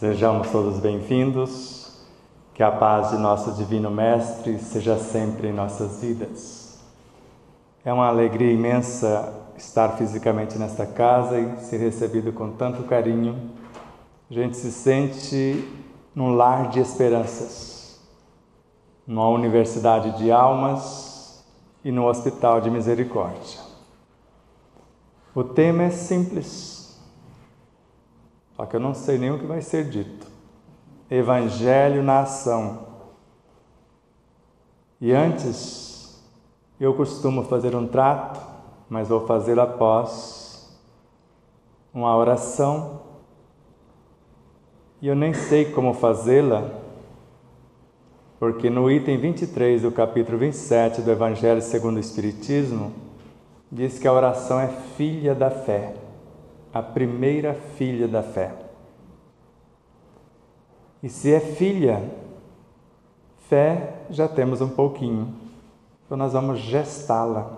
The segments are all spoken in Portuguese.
Sejamos todos bem-vindos, que a paz de nosso Divino Mestre seja sempre em nossas vidas. É uma alegria imensa estar fisicamente nesta casa e ser recebido com tanto carinho. A gente se sente num lar de esperanças, numa universidade de almas e no hospital de misericórdia. O tema é simples. Só que eu não sei nem o que vai ser dito. Evangelho na ação. E antes, eu costumo fazer um trato, mas vou fazê-lo após uma oração. E eu nem sei como fazê-la, porque no item 23 do capítulo 27 do Evangelho segundo o Espiritismo, diz que a oração é filha da fé. A primeira filha da fé. E se é filha, fé já temos um pouquinho. Então nós vamos gestá-la,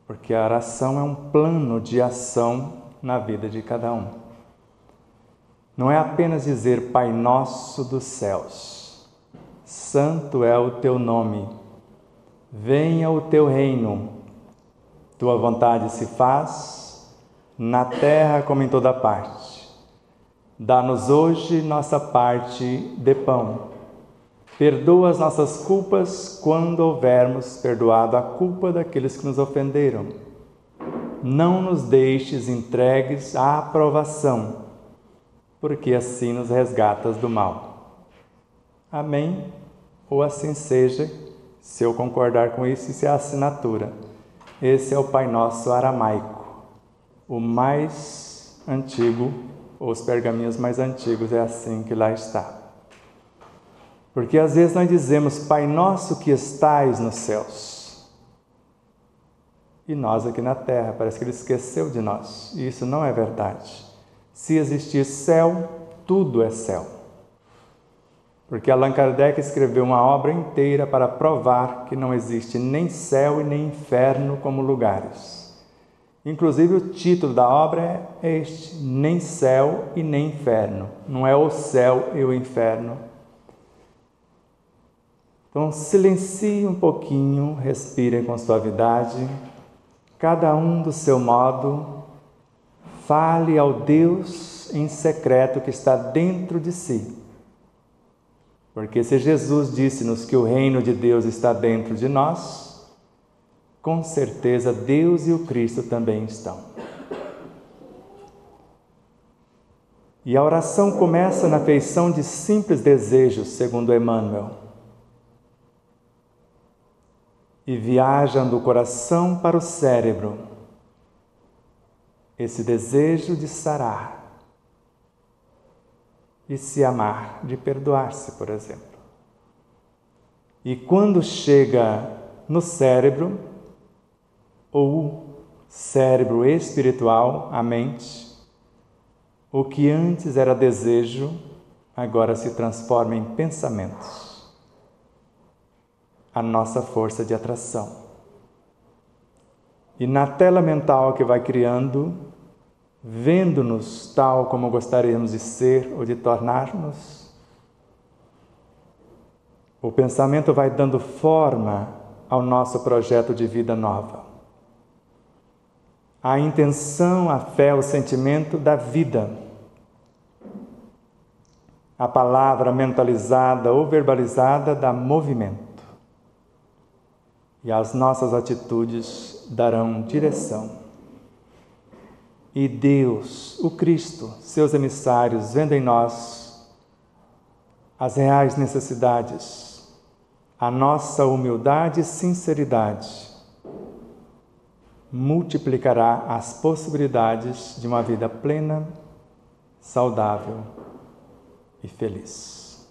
porque a oração é um plano de ação na vida de cada um. Não é apenas dizer Pai Nosso dos céus, santo é o teu nome, venha o teu reino, tua vontade se faz, na terra como em toda parte. Dá-nos hoje nossa parte de pão. Perdoa as nossas culpas quando houvermos perdoado a culpa daqueles que nos ofenderam. Não nos deixes entregues à aprovação, porque assim nos resgatas do mal. Amém? Ou assim seja, se eu concordar com isso, isso é a assinatura. Esse é o Pai Nosso aramaico. O mais antigo, ou os pergaminhos mais antigos, é assim que lá está. Porque às vezes nós dizemos, Pai Nosso que estais nos céus. E nós aqui na terra, parece que Ele esqueceu de nós. E isso não é verdade. Se existir céu, tudo é céu. Porque Allan Kardec escreveu uma obra inteira para provar que não existe nem céu e nem inferno como lugares. Inclusive o título da obra é este, nem céu e nem inferno. Não é o céu e o inferno. Então silencie um pouquinho, respirem com suavidade. Cada um do seu modo, fale ao Deus em secreto que está dentro de si. Porque se Jesus disse-nos que o reino de Deus está dentro de nós, com certeza Deus e o Cristo também estão. E a oração começa na feição de simples desejos, segundo Emmanuel. E viajam do coração para o cérebro. Esse desejo de sarar. E se amar, de perdoar-se, por exemplo. E quando chega no cérebro, ou cérebro espiritual, a mente, o que antes era desejo, agora se transforma em pensamentos. A nossa força de atração. E na tela mental que vai criando, vendo-nos tal como gostaríamos de ser ou de tornar-nos, o pensamento vai dando forma ao nosso projeto de vida nova. A intenção, a fé, o sentimento da vida. A palavra mentalizada ou verbalizada dá movimento. E as nossas atitudes darão direção. E Deus, o Cristo, seus emissários, vendo em nós as reais necessidades, a nossa humildade e sinceridade, multiplicará as possibilidades de uma vida plena, saudável e feliz.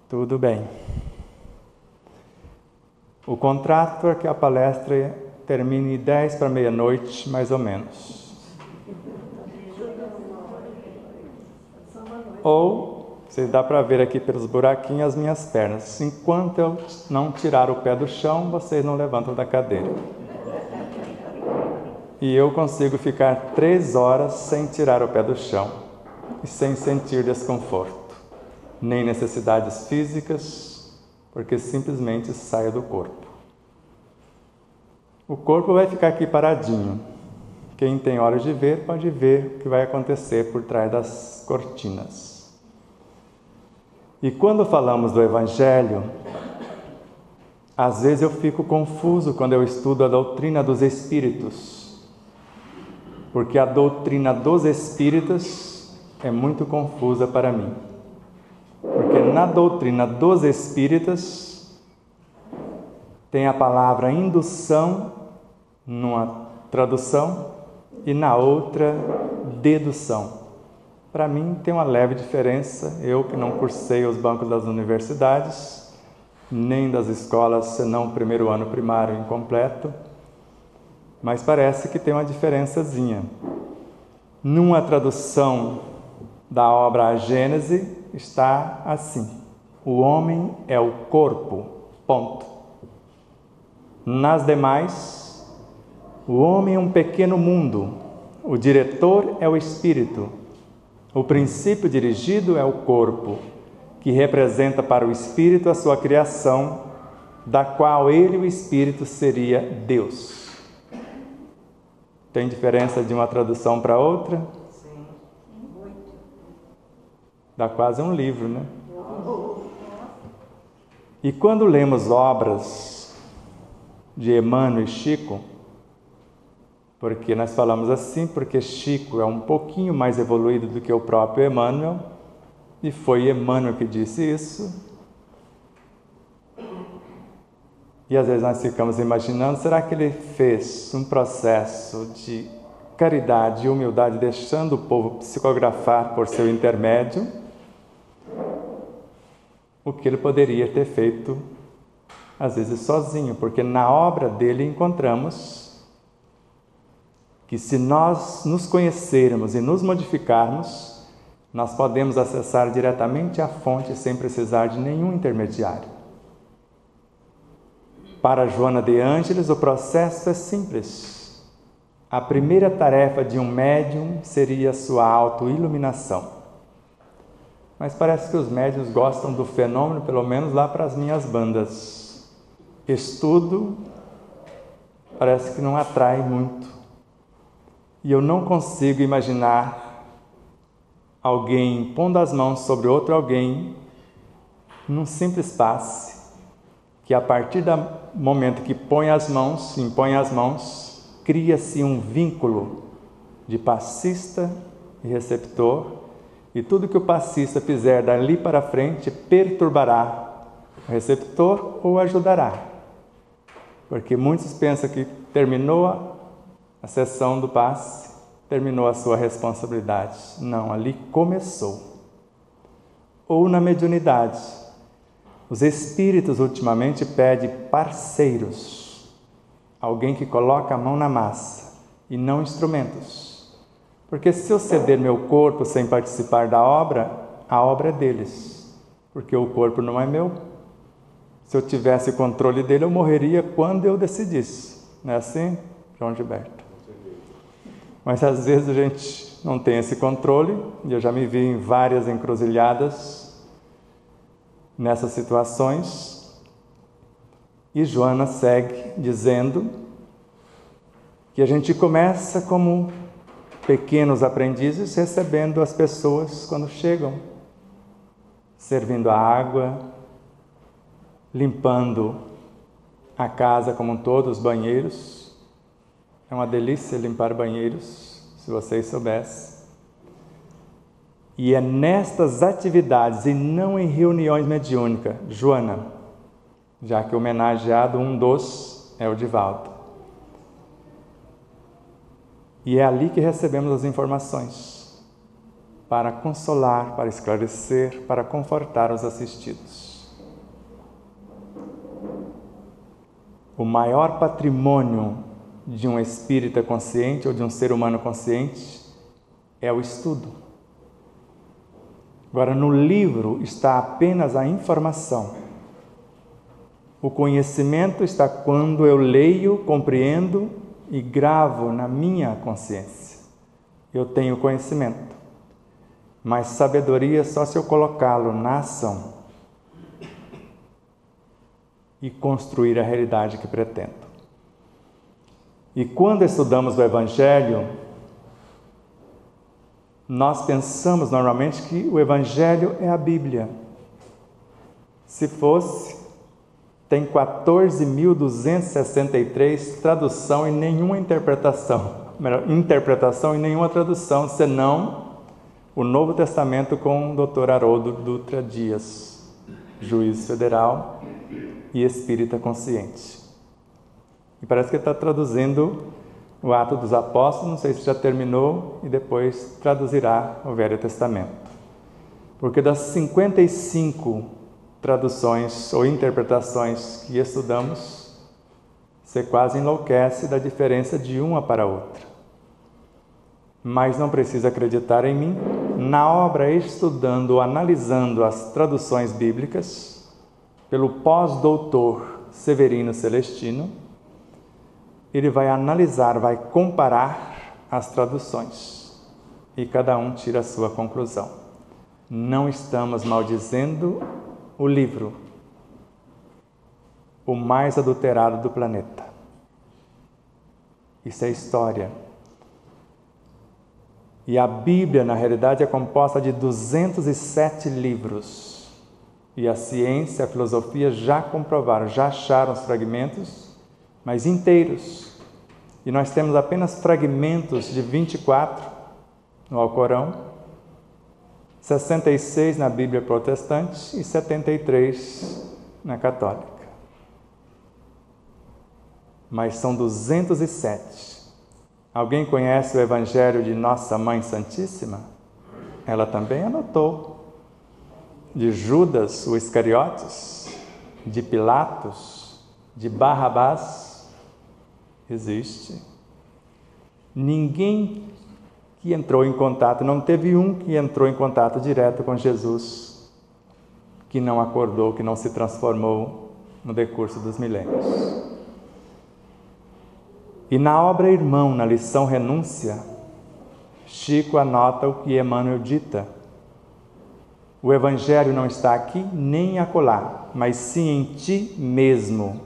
Tudo bem. O contrato é que a palestra termine 10 para meia-noite, mais ou menos. Ou Você dá para ver aqui pelos buraquinhos as minhas pernas. Enquanto eu não tirar o pé do chão, vocês não levantam da cadeira. E eu consigo ficar 3 horas sem tirar o pé do chão e sem sentir desconforto, nem necessidades físicas, porque simplesmente saio do corpo. O corpo vai ficar aqui paradinho. Quem tem olhos de ver pode ver o que vai acontecer por trás das cortinas. E quando falamos do Evangelho, às vezes eu fico confuso quando eu estudo a doutrina dos Espíritos, porque a doutrina dos Espíritos é muito confusa para mim. Porque na doutrina dos Espíritos tem a palavra indução numa tradução e na outra dedução. Para mim tem uma leve diferença, eu que não cursei os bancos das universidades, nem das escolas, senão o primeiro ano primário incompleto, mas parece que tem uma diferençazinha. Numa tradução da obra A Gênese está assim: o homem é o corpo, ponto. Nas demais, o homem é um pequeno mundo, o diretor é o espírito. O princípio dirigido é o corpo, que representa para o espírito a sua criação, da qual ele, o espírito, seria Deus. Tem diferença de uma tradução para outra? Sim, muito. Dá quase um livro, né? E quando lemos obras de Emmanuel e Chico, porque nós falamos assim, porque Chico é um pouquinho mais evoluído do que o próprio Emmanuel, e foi Emmanuel que disse isso. E às vezes nós ficamos imaginando, será que ele fez um processo de caridade e humildade, deixando o povo psicografar por seu intermédio, o que ele poderia ter feito, às vezes sozinho, porque na obra dele encontramos que se nós nos conhecermos e nos modificarmos, nós podemos acessar diretamente a fonte sem precisar de nenhum intermediário. Para Joana de Ângeles, o processo é simples. A primeira tarefa de um médium seria a sua autoiluminação. Mas parece que os médiuns gostam do fenômeno, pelo menos lá para as minhas bandas. Estudo parece que não atrai muito. E eu não consigo imaginar alguém pondo as mãos sobre outro alguém num simples passe, que a partir do momento que impõe as mãos, cria-se um vínculo de passista e receptor, e tudo que o passista fizer dali para frente perturbará o receptor ou ajudará. Porque muitos pensam que terminou a sessão do passe, terminou a sua responsabilidade. Não, ali começou. Ou na mediunidade. Os espíritos ultimamente pedem parceiros, alguém que coloca a mão na massa e não instrumentos. Porque se eu ceder meu corpo sem participar da obra, a obra é deles, porque o corpo não é meu. Se eu tivesse controle dele, eu morreria quando eu decidisse. Não é assim, João Gilberto? Mas às vezes a gente não tem esse controle, e eu já me vi em várias encruzilhadas nessas situações. E Joana segue dizendo que a gente começa como pequenos aprendizes, recebendo as pessoas quando chegam, servindo a água, limpando a casa como um todo, os banheiros. É uma delícia limpar banheiros, se vocês soubessem. E é nestas atividades e não em reuniões mediúnicas, Joana, já que o homenageado, um dos, é o Divaldo. E é ali que recebemos as informações, para consolar, para esclarecer, para confortar os assistidos. O maior patrimônio de um espírita consciente ou de um ser humano consciente é o estudo. Agora, no livro está apenas a informação. O conhecimento está quando eu leio, compreendo e gravo na minha consciência. Eu tenho conhecimento, mas sabedoria é só se eu colocá-lo na ação e construir a realidade que pretendo. E quando estudamos o Evangelho, nós pensamos normalmente que o Evangelho é a Bíblia. Se fosse, tem 14.263 tradução e nenhuma interpretação. Interpretação e nenhuma tradução, senão o Novo Testamento com o Dr. Haroldo Dutra Dias, juiz federal e espírita consciente. E parece que ele está traduzindo o Atos dos Apóstolos, não sei se já terminou, e depois traduzirá o Velho Testamento. Porque das 55 traduções ou interpretações que estudamos, você quase enlouquece da diferença de uma para outra. Mas não precisa acreditar em mim. Na obra Estudando ou Analisando as Traduções Bíblicas, pelo pós-doutor Severino Celestino, ele vai analisar, vai comparar as traduções e cada um tira a sua conclusão. Não estamos maldizendo o livro, o mais adulterado do planeta. Isso é história. E a Bíblia, na realidade, é composta de 207 livros. E a ciência, a filosofia já comprovaram, já acharam os fragmentos, mas inteiros. E nós temos apenas fragmentos de 24 no Alcorão, 66 na Bíblia protestante e 73 na católica. Mas são 207. Alguém conhece o Evangelho de Nossa Mãe Santíssima? Ela também anotou. De Judas, o Iscariotes, de Pilatos, de Barrabás, existe. Ninguém que entrou em contato, não teve um que entrou em contato direto com Jesus, que não acordou, que não se transformou no decurso dos milênios. E na obra Irmão, na lição Renúncia, Chico anota o que Emmanuel dita. O Evangelho não está aqui nem acolá, mas sim em ti mesmo,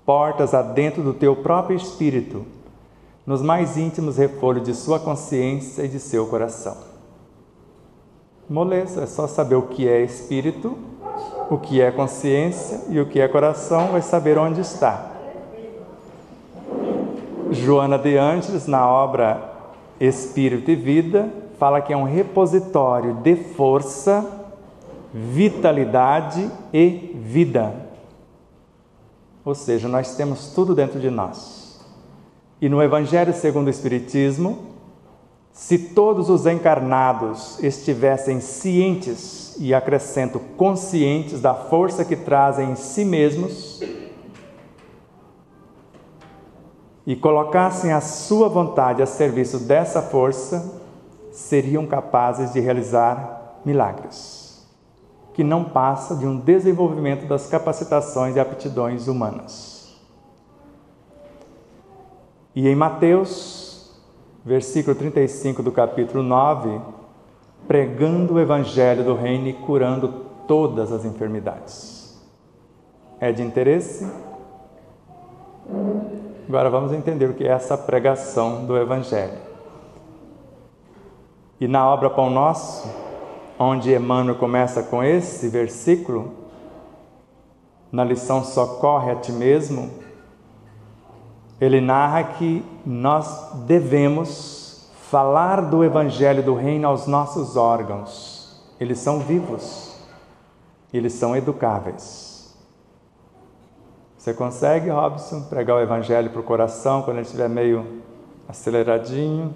portas adentro do teu próprio espírito, nos mais íntimos refolhos de sua consciência e de seu coração. Moleza, é só saber o que é espírito, o que é consciência e o que é coração, vai saber onde está. Joana de Ângeles, na obra Espírito e Vida, fala que é um repositório de força, vitalidade e vida. Ou seja, nós temos tudo dentro de nós. E no Evangelho segundo o Espiritismo, se todos os encarnados estivessem cientes, e acrescento conscientes da força que trazem em si mesmos, e colocassem a sua vontade a serviço dessa força, seriam capazes de realizar milagres, que não passa de um desenvolvimento das capacitações e aptidões humanas. E em Mateus, versículo 35 do capítulo 9, pregando o Evangelho do Reino e curando todas as enfermidades. É de interesse? Agora vamos entender o que é essa pregação do Evangelho. E na obra Pão Nosso, onde Emmanuel começa com esse versículo, na lição Socorre a Ti Mesmo, ele narra que nós devemos falar do Evangelho do Reino aos nossos órgãos. Eles são vivos, eles são educáveis. Você consegue, Robson, pregar o Evangelho para o coração quando ele estiver meio aceleradinho?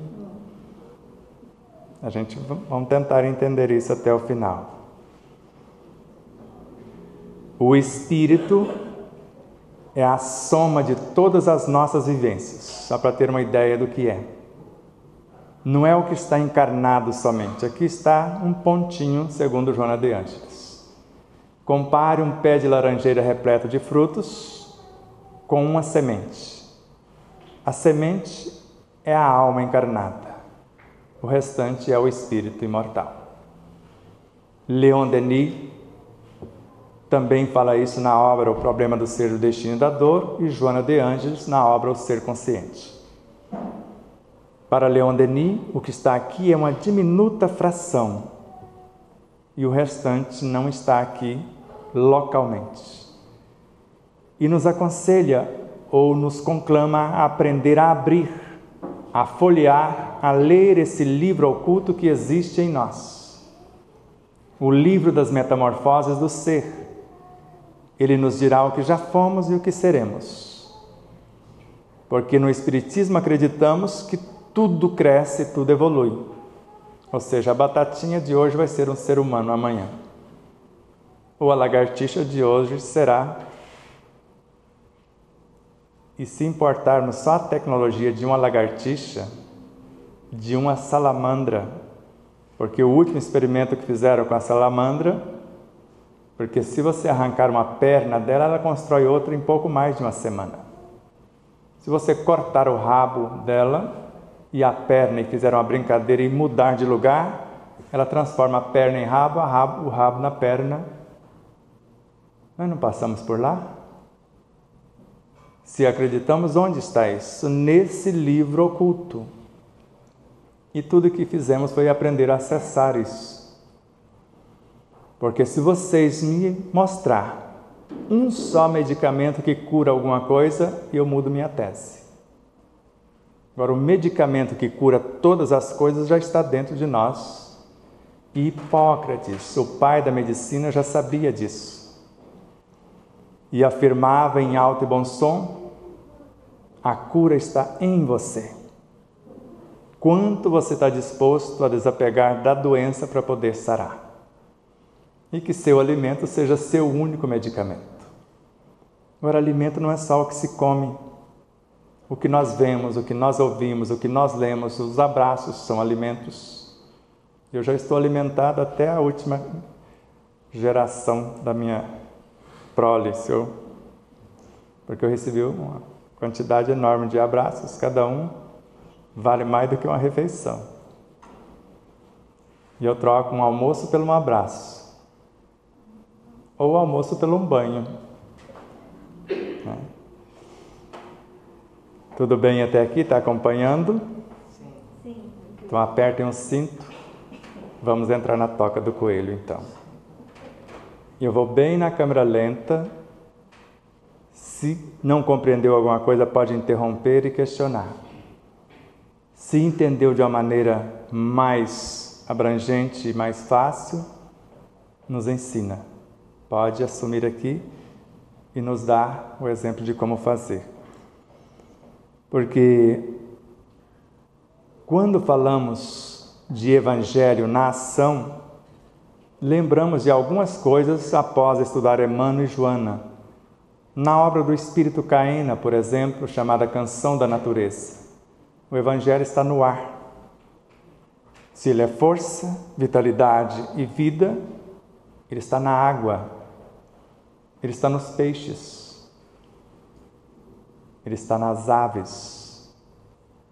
A gente vamos tentar entender isso até o final. O Espírito é a soma de todas as nossas vivências, só para ter uma ideia do que é. não é o que está encarnado somente. Aqui está um pontinho, segundo Joana de Ângeles. Compare um pé de laranjeira repleto de frutos com uma semente. A semente é a alma encarnada. O restante é o espírito imortal. Leon Denis também fala isso na obra O Problema do Ser, do Destino e da Dor, e Joana de Ângeles na obra O Ser Consciente. Para Leon Denis, o que está aqui é uma diminuta fração e o restante não está aqui localmente. E nos aconselha ou nos conclama a aprender a abrir, a folhear, a ler esse livro oculto que existe em nós. O livro das metamorfoses do ser. Ele nos dirá o que já fomos e o que seremos. Porque no Espiritismo acreditamos que tudo cresce, tudo evolui. Ou seja, a batatinha de hoje vai ser um ser humano amanhã. Ou a lagartixa de hoje será. E se importarmos só a tecnologia de uma lagartixa, de uma salamandra, porque o último experimento que fizeram com a salamandra, porque se você arrancar uma perna dela, ela constrói outra em pouco mais de uma semana. Se você cortar o rabo dela e a perna e fizer uma brincadeira e mudar de lugar, ela transforma a perna em rabo, o rabo na perna. Nós não passamos por lá? Se acreditamos, onde está isso? Nesse livro oculto. E tudo que fizemos foi aprender a acessar isso. Porque se vocês me mostrar um só medicamento que cura alguma coisa, eu mudo minha tese. Agora, o medicamento que cura todas as coisas já está dentro de nós. E Hipócrates, o pai da medicina, já sabia disso. E afirmava em alto e bom som: a cura está em você. Quanto você está disposto a desapegar da doença para poder sarar? E que seu alimento seja seu único medicamento. Agora, alimento não é só o que se come. O que nós vemos, o que nós ouvimos, o que nós lemos, os abraços são alimentos. Eu já estou alimentado até a última geração da minha prole, porque eu recebi uma quantidade enorme de abraços, cada um vale mais do que uma refeição. E eu troco um almoço por um abraço. Ou almoço pelo um banho. Tudo bem até aqui? Está acompanhando? Sim. Então apertem o cinto. Vamos entrar na toca do coelho, então. Eu vou bem na câmera lenta. Se não compreendeu alguma coisa, pode interromper e questionar. Se entendeu de uma maneira mais abrangente e mais fácil, nos ensina. Pode assumir aqui e nos dar o exemplo de como fazer. Porque quando falamos de Evangelho na ação, lembramos de algumas coisas após estudar Emmanuel e Joana. Na obra do Espírito Caena, por exemplo, chamada Canção da Natureza, o Evangelho está no ar. Se ele é força, vitalidade e vida, ele está na água. Ele está nos peixes. Ele está nas aves.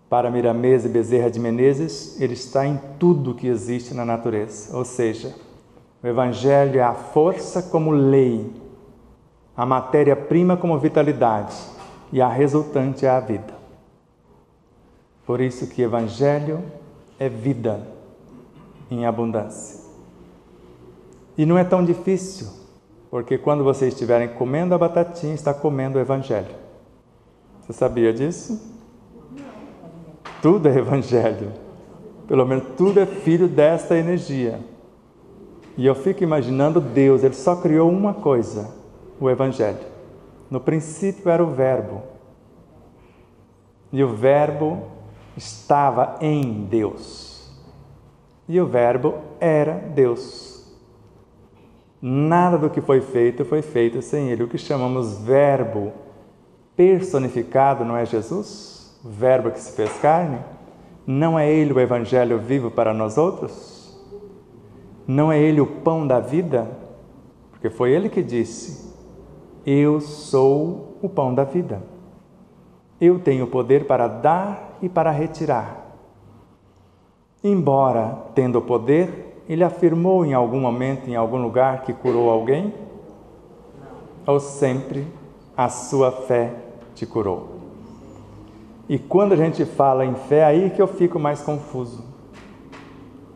Para Miramês e Bezerra de Menezes, ele está em tudo que existe na natureza. Ou seja, o Evangelho é a força como lei, a matéria-prima como vitalidade e a resultante é a vida. Por isso que Evangelho é vida em abundância. E não é tão difícil. Porque quando vocês estiverem comendo a batatinha, está comendo o Evangelho. Você sabia disso? Tudo é Evangelho. Pelo menos tudo é filho desta energia. E eu fico imaginando Deus, Ele só criou uma coisa, o Evangelho. No princípio era o Verbo. E o Verbo estava em Deus. E o Verbo era Deus. Nada do que foi feito sem Ele. O que chamamos verbo personificado não é Jesus? O verbo que se fez carne? Não é Ele o Evangelho vivo para nós outros? Não é Ele o pão da vida? Porque foi Ele que disse: eu sou o pão da vida. Eu tenho poder para dar e para retirar. Embora tendo poder, Ele afirmou em algum momento, em algum lugar, que curou alguém? Ou sempre a sua fé te curou? E quando a gente fala em fé, aí que eu fico mais confuso.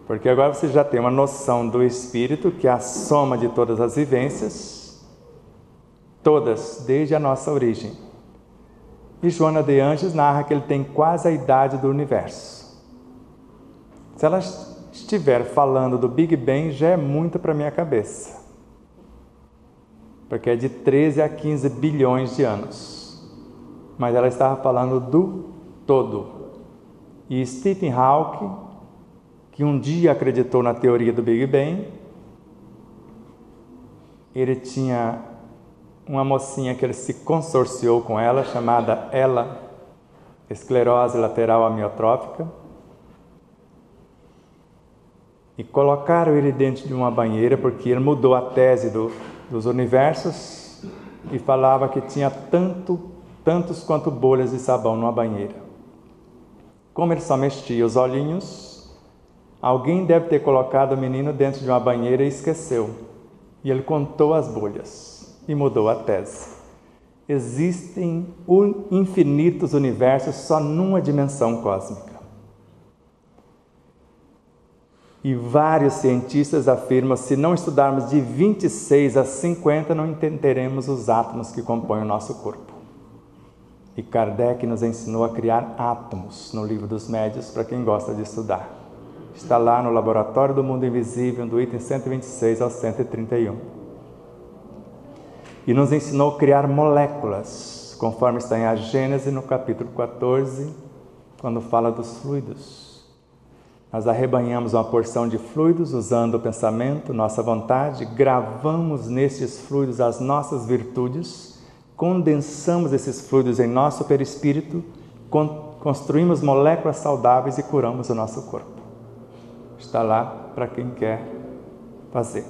Porque agora você já tem uma noção do Espírito, que é a soma de todas as vivências, todas, desde a nossa origem. E Joana de Angelis narra que ele tem quase a idade do universo. Se ela estiver falando do Big Bang, já é muito para a minha cabeça. Porque é de 13 a 15 bilhões de anos. Mas ela estava falando do todo. E Stephen Hawking, que um dia acreditou na teoria do Big Bang, ele tinha uma mocinha que ele se consorciou com ela, chamada Ela, esclerose lateral amiotrófica, e colocaram ele dentro de uma banheira, porque ele mudou a tese dos universos e falava que tinha tantos quanto bolhas de sabão numa banheira. Como ele só mexia os olhinhos, alguém deve ter colocado o menino dentro de uma banheira e esqueceu. E ele contou as bolhas e mudou a tese. Existem infinitos universos só numa dimensão cósmica. E vários cientistas afirmam que se não estudarmos de 26 a 50, não entenderemos os átomos que compõem o nosso corpo. E Kardec nos ensinou a criar átomos no Livro dos Médiuns, para quem gosta de estudar. Está lá no Laboratório do Mundo Invisível, do item 126 ao 131. E nos ensinou a criar moléculas, conforme está em A Gênese, no capítulo 14, quando fala dos fluidos. Nós arrebanhamos uma porção de fluidos usando o pensamento, nossa vontade, gravamos nesses fluidos as nossas virtudes, condensamos esses fluidos em nosso perispírito, construímos moléculas saudáveis e curamos o nosso corpo. Está lá para quem quer fazer.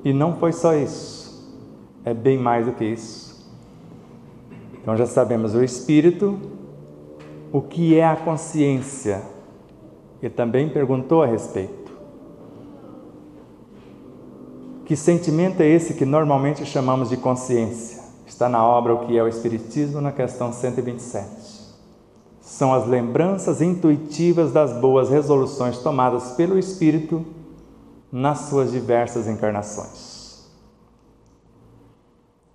E não foi só isso, é bem mais do que isso. Então já sabemos o espírito, o que é a consciência. Ele também perguntou a respeito. Que sentimento é esse que normalmente chamamos de consciência? Está na obra O que é o Espiritismo, na questão 127. São as lembranças intuitivas das boas resoluções tomadas pelo Espírito nas suas diversas encarnações.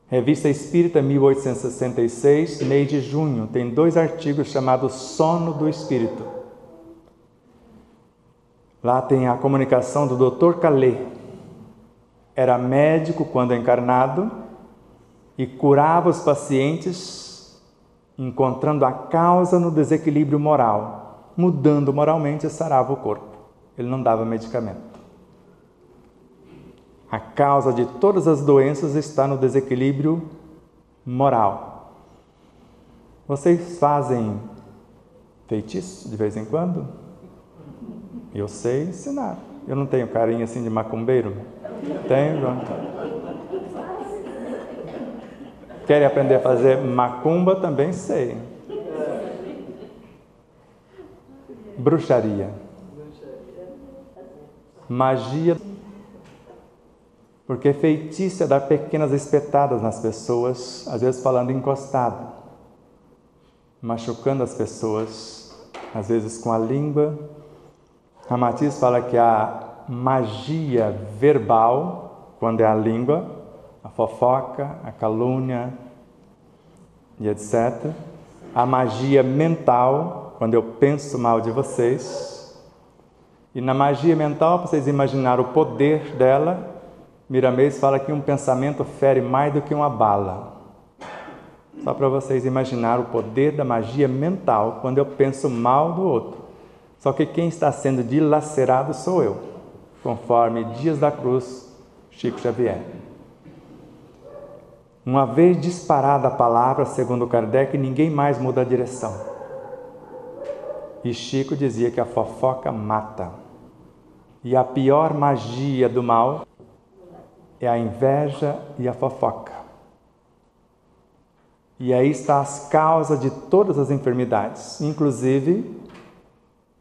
Revista Espírita, 1866, mês de junho, tem 2 artigos chamados Sono do Espírito. Lá tem a comunicação do Dr. Calais. Era médico quando encarnado e curava os pacientes encontrando a causa no desequilíbrio moral. Mudando moralmente, sarava o corpo. Ele não dava medicamento. A causa de todas as doenças está no desequilíbrio moral. Vocês fazem feitiço de vez em quando? Eu sei ensinar. Eu não tenho carinha assim de macumbeiro? Tenho, João. Querem aprender a fazer macumba? Também sei. Bruxaria. Magia. Porque feitiço é dar pequenas espetadas nas pessoas, às vezes falando encostado, machucando as pessoas, às vezes com a língua. Ramatiz fala que a magia verbal, quando é a língua, a fofoca, a calúnia e etc. A magia mental, quando eu penso mal de vocês. E na magia mental, para vocês imaginarem o poder dela, Miramês fala que um pensamento fere mais do que uma bala. Só para vocês imaginarem o poder da magia mental, quando eu penso mal do outro. Só que quem está sendo dilacerado sou eu, conforme Dias da Cruz, Chico Xavier. Uma vez disparada a palavra, segundo Kardec, ninguém mais muda a direção. E Chico dizia que a fofoca mata. E a pior magia do mal é a inveja e a fofoca. E aí está as causas de todas as enfermidades. Inclusive,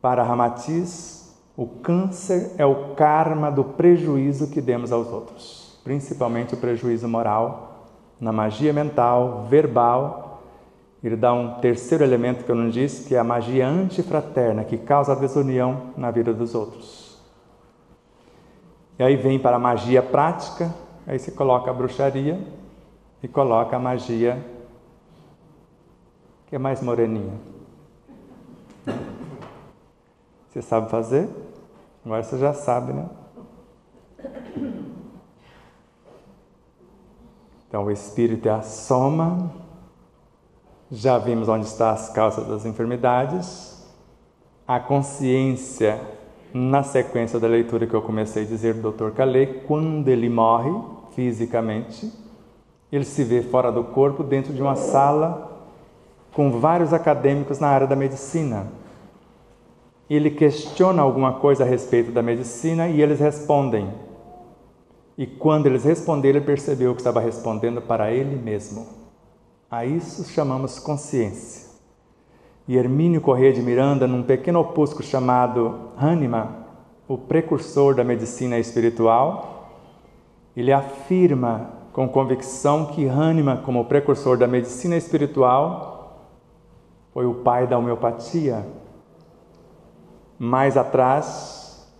para Ramatiz, o câncer é o karma do prejuízo que demos aos outros. Principalmente o prejuízo moral, na magia mental, verbal. Ele dá um terceiro elemento que eu não disse, que é a magia antifraterna, que causa a desunião na vida dos outros. E aí vem para a magia prática, aí você coloca a bruxaria e coloca a magia que é mais moreninha. Você sabe fazer? Agora você já sabe, né? Então o espírito é a soma. Já vimos onde estão as causas das enfermidades. A consciência, na sequência da leitura que eu comecei a dizer do Dr. Calais, quando ele morre fisicamente, ele se vê fora do corpo, dentro de uma sala com vários acadêmicos na área da medicina. Ele questiona alguma coisa a respeito da medicina e eles respondem. E quando eles responderam, ele percebeu que estava respondendo para ele mesmo. A isso chamamos consciência. E Hermínio Corrêa de Miranda, num pequeno opúsculo chamado Hahnemann, o precursor da medicina espiritual, ele afirma com convicção que Hahnemann, como precursor da medicina espiritual, foi o pai da homeopatia. Mais atrás,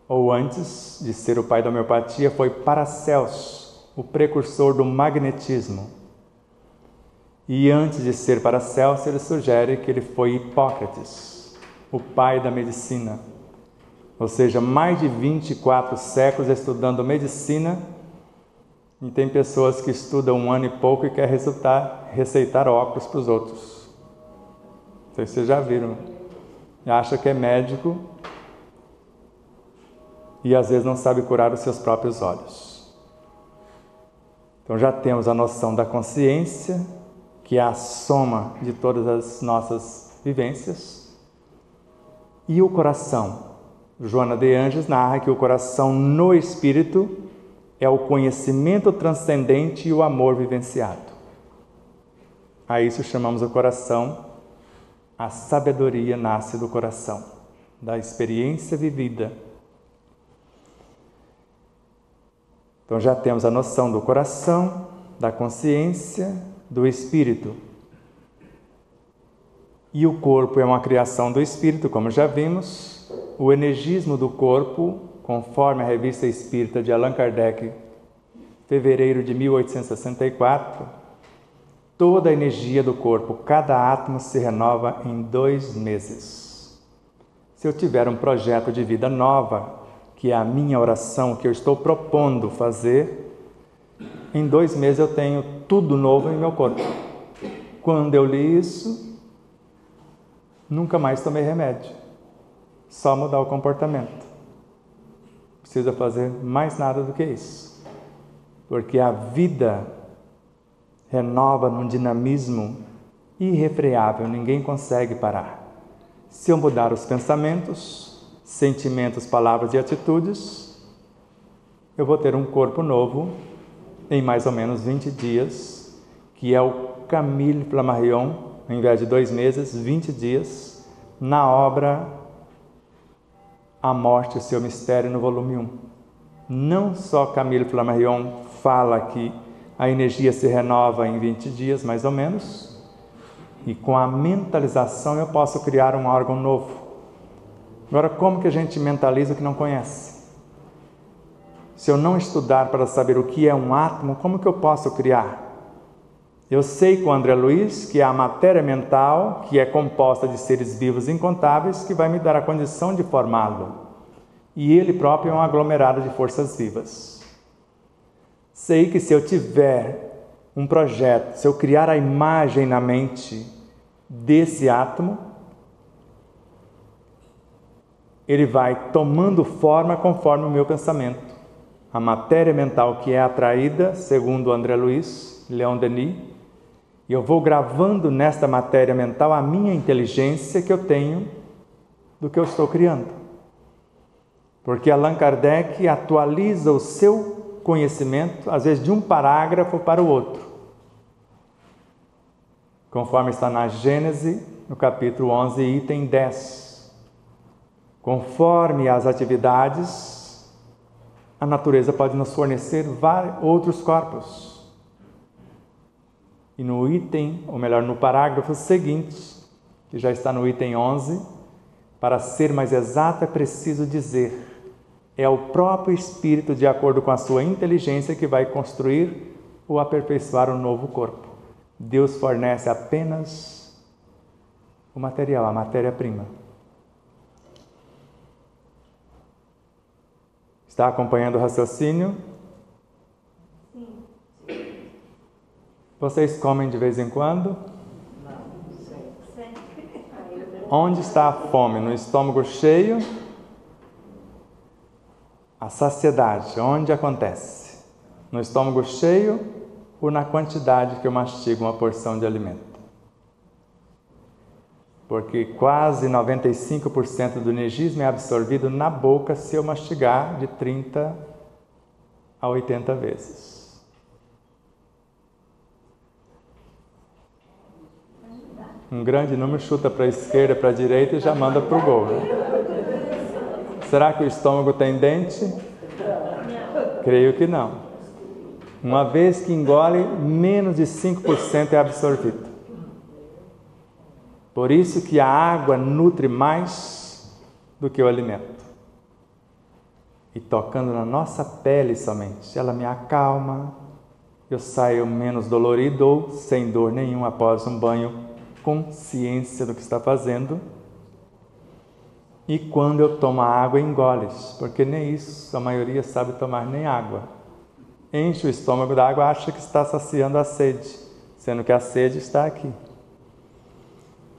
ou antes de ser o pai da homeopatia, foi Paracelso, o precursor do magnetismo. E antes de ser Paracelso, ele sugere que ele foi Hipócrates, o pai da medicina. Ou seja, mais de 24 séculos estudando medicina, e tem pessoas que estudam 1 ano e pouco e querem receitar óculos para os outros. Não sei se vocês já viram. Acha que é médico e às vezes não sabe curar os seus próprios olhos. Então já temos a noção da consciência, que é a soma de todas as nossas vivências, e o coração. Joana de Anjos narra que o coração no espírito é o conhecimento transcendente e o amor vivenciado. A isso chamamos o coração. A sabedoria nasce do coração, da experiência vivida. Então já temos a noção do coração, da consciência, do espírito. E o corpo é uma criação do espírito, como já vimos. O energismo do corpo, conforme a Revista Espírita de Allan Kardec, fevereiro de 1864, toda a energia do corpo, cada átomo se renova em 2 meses. Se eu tiver um projeto de vida nova, que é a minha oração, que eu estou propondo fazer, em 2 meses eu tenho tudo novo em meu corpo. Quando eu li isso, nunca mais tomei remédio. Só mudar o comportamento. Não precisa fazer mais nada do que isso. Porque a vida renova num dinamismo irrefreável, ninguém consegue parar. Se eu mudar os pensamentos, sentimentos, palavras e atitudes, eu vou ter um corpo novo em mais ou menos 20 dias, que é o Camille Flammarion, ao invés de 2 meses, 20 dias, na obra A Morte e o Seu Mistério, no volume 1. Não só Camille Flammarion fala que a energia se renova em 20 dias, mais ou menos, e com a mentalização eu posso criar um órgão novo. Agora, como que a gente mentaliza o que não conhece? Se eu não estudar para saber o que é um átomo, como que eu posso criar? Eu sei com André Luiz que é a matéria mental, que é composta de seres vivos incontáveis, que vai me dar a condição de formá-lo. E ele próprio é um aglomerado de forças vivas. Sei que se eu tiver um projeto, se eu criar a imagem na mente desse átomo, ele vai tomando forma conforme o meu pensamento. A matéria mental que é atraída, segundo André Luiz, Leon Denis, e eu vou gravando nesta matéria mental a minha inteligência que eu tenho do que eu estou criando. Porque Allan Kardec atualiza o seu conhecimento, às vezes de um parágrafo para o outro. Conforme está na Gênese, no capítulo 11, item 10. Conforme as atividades, a natureza pode nos fornecer vários outros corpos. E no item, ou melhor, no parágrafo seguinte, que já está no item 11, para ser mais exato é preciso dizer: é o próprio Espírito, de acordo com a sua inteligência, que vai construir ou aperfeiçoar um novo corpo. Deus fornece apenas o material, a matéria-prima. Está acompanhando o raciocínio? Sim. Vocês comem de vez em quando? Não, sempre. Onde está a fome? No estômago cheio? A saciedade, onde acontece? No estômago cheio ou na quantidade que eu mastigo uma porção de alimento? Porque quase 95% do energismo é absorvido na boca se eu mastigar de 30 a 80 vezes. Um grande número chuta para a esquerda, para a direita e já manda para o gol, né? Será que o estômago tem dente? Não. Creio que não. Uma vez que engole, menos de 5% é absorvido. Por isso que a água nutre mais do que o alimento. E tocando na nossa pele somente, ela me acalma, eu saio menos dolorido ou sem dor nenhuma após um banho, com ciência do que está fazendo. E quando eu tomo a água, engoles, porque nem isso a maioria sabe tomar nem água. Enche o estômago da água, acha que está saciando a sede, sendo que a sede está aqui.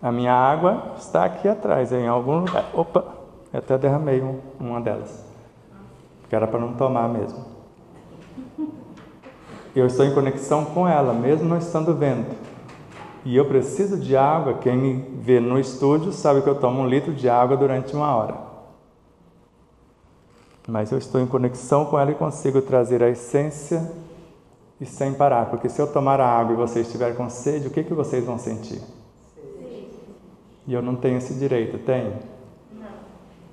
A minha água está aqui atrás, em algum lugar. Opa, eu até derramei uma delas, que era para não tomar mesmo. Eu estou em conexão com ela, mesmo não estando vendo. E eu preciso de água. Quem me vê no estúdio sabe que eu tomo 1 litro de água durante 1 hora. Mas eu estou em conexão com ela e consigo trazer a essência e sem parar. Porque se eu tomar a água e você estiver com sede, o que vocês vão sentir? E eu não tenho esse direito, tenho? Não.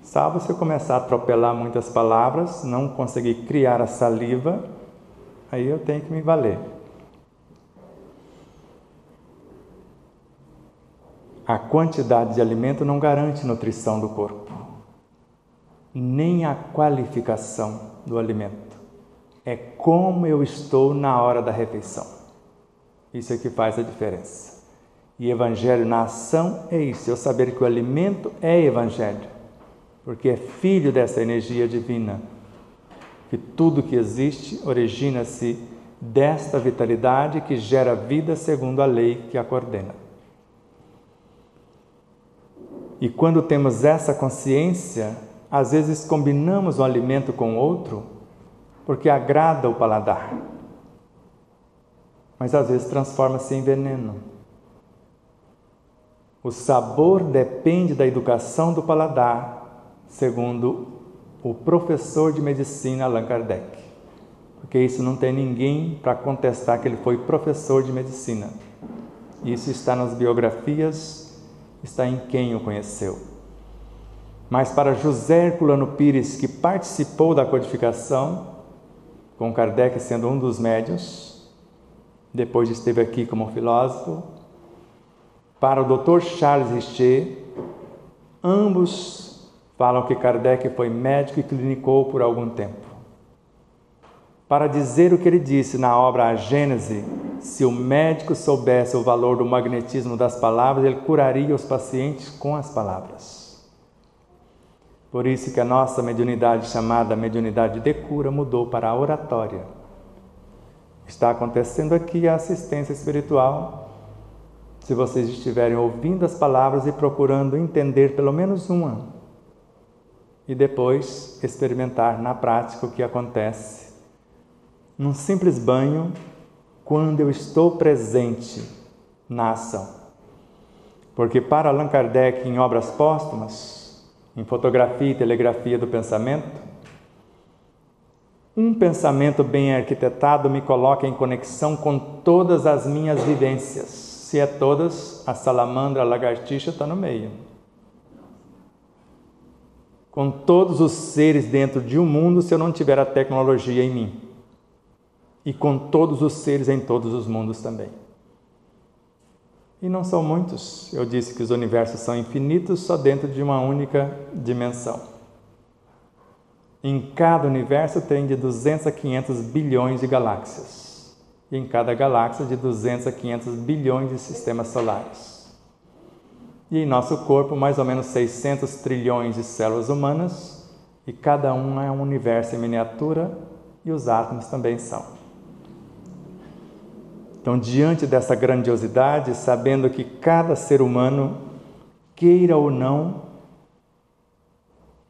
Salvo se eu começar a atropelar muitas palavras, não conseguir criar a saliva, aí eu tenho que me valer. A quantidade de alimento não garante nutrição do corpo, nem a qualificação do alimento. É como eu estou na hora da refeição. Isso é que faz a diferença. E Evangelho na ação é isso, eu saber que o alimento é Evangelho, porque é filho dessa energia divina, que tudo que existe origina-se desta vitalidade que gera vida segundo a lei que a coordena. E quando temos essa consciência, às vezes combinamos um alimento com outro porque agrada o paladar, mas às vezes transforma-se em veneno. O sabor depende da educação do paladar, segundo o professor de medicina Allan Kardec, porque isso não tem ninguém para contestar que ele foi professor de medicina. Isso está nas biografias, está em quem o conheceu. Mas para José Herculano Pires, que participou da codificação, com Kardec sendo um dos médiuns, depois esteve aqui como filósofo, para o Dr. Charles Richer, ambos falam que Kardec foi médico e clinicou por algum tempo. Para dizer o que ele disse na obra A Gênese, se o médico soubesse o valor do magnetismo das palavras, ele curaria os pacientes com as palavras. Por isso que a nossa mediunidade, chamada mediunidade de cura, mudou para a oratória. Está acontecendo aqui a assistência espiritual. Se vocês estiverem ouvindo as palavras e procurando entender pelo menos uma, e depois experimentar na prática o que acontece num simples banho, quando eu estou presente na ação. Porque para Allan Kardec, em Obras Póstumas, em fotografia e telegrafia do pensamento, um pensamento bem arquitetado me coloca em conexão com todas as minhas vivências. Se é todas, a salamandra, a lagartixa está no meio. Com todos os seres dentro de um mundo, se eu não tiver a tecnologia em mim. E com todos os seres em todos os mundos também. E não são muitos. Eu disse que os universos são infinitos só dentro de uma única dimensão. Em cada universo tem de 200 a 500 bilhões de galáxias. E em cada galáxia de 200 a 500 bilhões de sistemas solares. E em nosso corpo, mais ou menos 600 trilhões de células humanas. E cada uma é um universo em miniatura e os átomos também são. Então, diante dessa grandiosidade, sabendo que cada ser humano, queira ou não,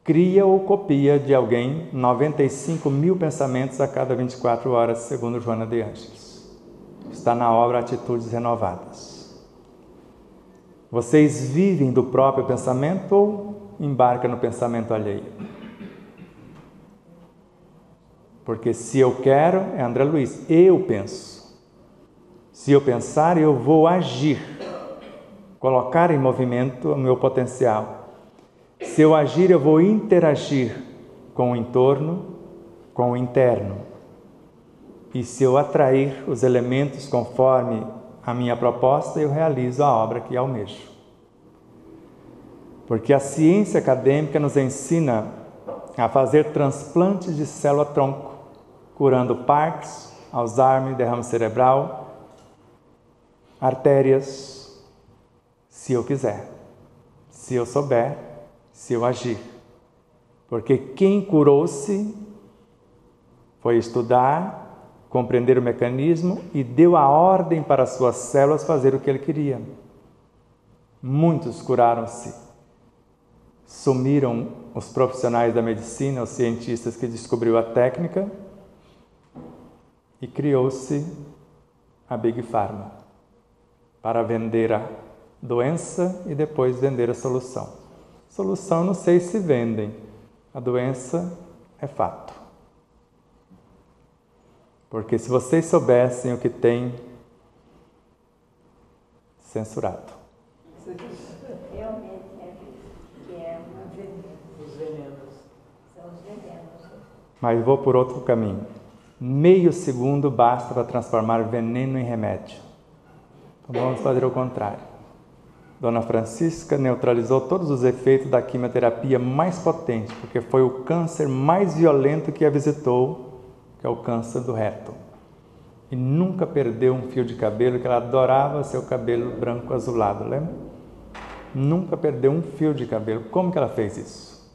cria ou copia de alguém 95 mil pensamentos a cada 24 horas, segundo Joana de Ângeles. Está na obra Atitudes Renovadas. Vocês vivem do próprio pensamento ou embarcam no pensamento alheio? Porque se eu quero, é André Luiz, eu penso. Se eu pensar, eu vou agir, colocar em movimento o meu potencial. Se eu agir, eu vou interagir com o entorno, com o interno. E se eu atrair os elementos conforme a minha proposta, eu realizo a obra que almejo. Porque a ciência acadêmica nos ensina a fazer transplantes de célula-tronco, curando Parkinson, Alzheimer, derrame cerebral, artérias, se eu quiser, se eu souber, se eu agir. Porque quem curou-se foi estudar, compreender o mecanismo e deu a ordem para as suas células fazer o que ele queria. Muitos curaram-se. Sumiram os profissionais da medicina, os cientistas que descobriu a técnica e criou-se a Big Pharma. Para vender a doença e depois vender a solução. Solução não sei se vendem, a doença é fato. Porque se vocês soubessem o que tem, censurado. Realmente é uma veneno. Os venenos. São os venenos. Mas vou por outro caminho. Meio segundo basta para transformar veneno em remédio. Então vamos fazer o contrário. Dona Francisca neutralizou todos os efeitos da quimioterapia mais potente, porque foi o câncer mais violento que a visitou, que é o câncer do reto. E nunca perdeu um fio de cabelo, que ela adorava seu cabelo branco azulado, lembra? Nunca perdeu um fio de cabelo. Como que ela fez isso?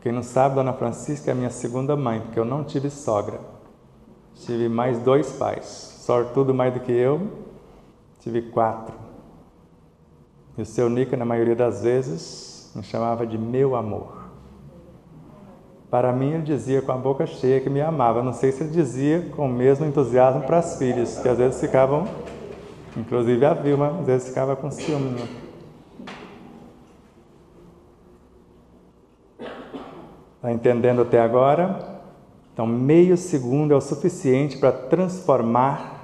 Quem não sabe, Dona Francisca é minha segunda mãe, porque eu não tive sogra. Tive mais 2 pais. Sortudo mais do que eu, tive 4. E o seu Nica, na maioria das vezes, me chamava de meu amor. Para mim, ele dizia com a boca cheia que me amava. Não sei se ele dizia com o mesmo entusiasmo para as filhas, que às vezes ficavam, inclusive a Vilma, às vezes ficava com ciúme. Está entendendo até agora? Então, meio segundo é o suficiente para transformar